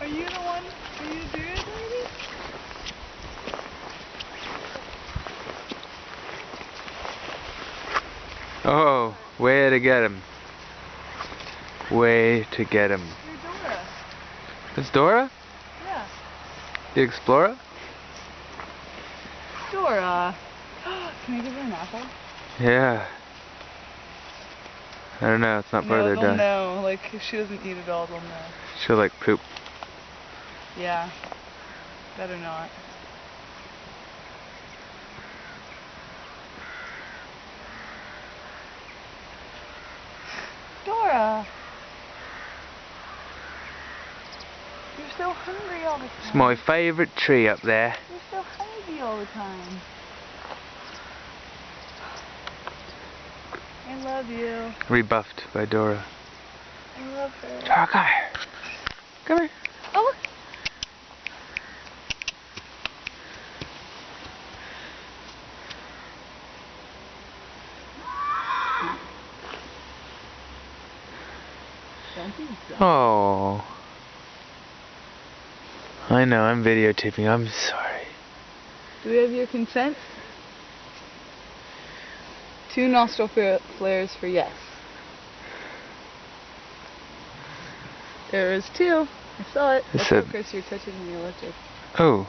Are you the one? Are you the beard lady? Oh, way to get him. Way to get him. You're Dora. It's Dora? Yeah. The Explorer? Dora. Can I give her an apple? Yeah. I don't know, it's not part of their they'll diet. know. Like, if she doesn't eat it all, they'll know. She'll like poop. Yeah. Better not. Dora! You're so hungry all the time. It's my favourite tree up there. You're so hungry all the time. I love you. Rebuffed by Dora. I love her. Dora, come here. Come here. Oh, look. Oh. I know, I'm videotaping. I'm sorry. Do we have your consent? 2 nostril flares for yes. There is 2. I saw it. That's how, Chris, you're touching the electric. Oh.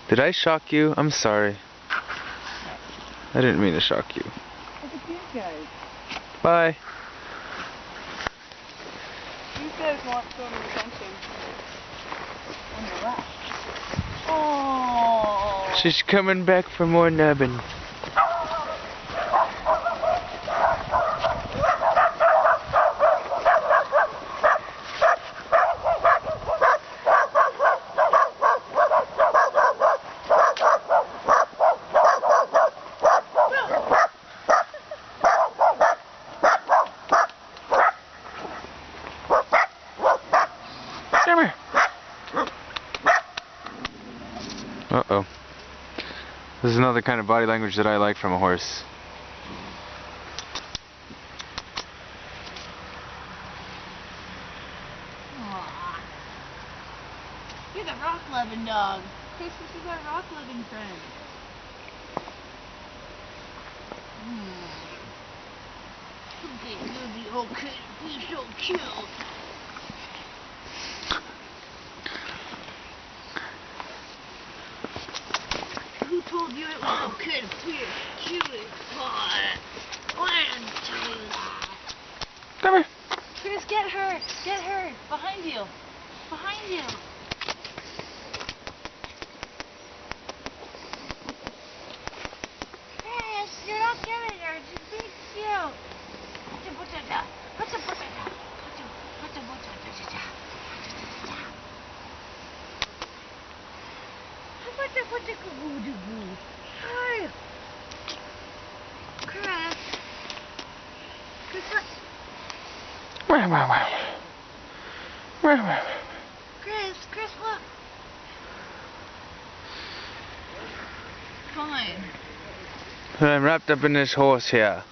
Did I shock you? I'm sorry. I didn't mean to shock you. Look at these guys. Bye. These guys want some attention. On the left. Oh. She's coming back for more nubbin. Come here. Uh-oh. This is another kind of body language that I like from a horse. Aww. You're the rock-loving dog. Chris, this is our rock-loving friend. Okay, you'll be okay. Be so cute. Who told you it was okay to be a cutie pie? I didn't tell you that. Come here. Chris, get her. Get her. Behind you. Behind you. Chris, you're not getting her. She's being cute. Hi. Chris. Chris, look. Chris, look. Fine. I'm wrapped up in this horse here.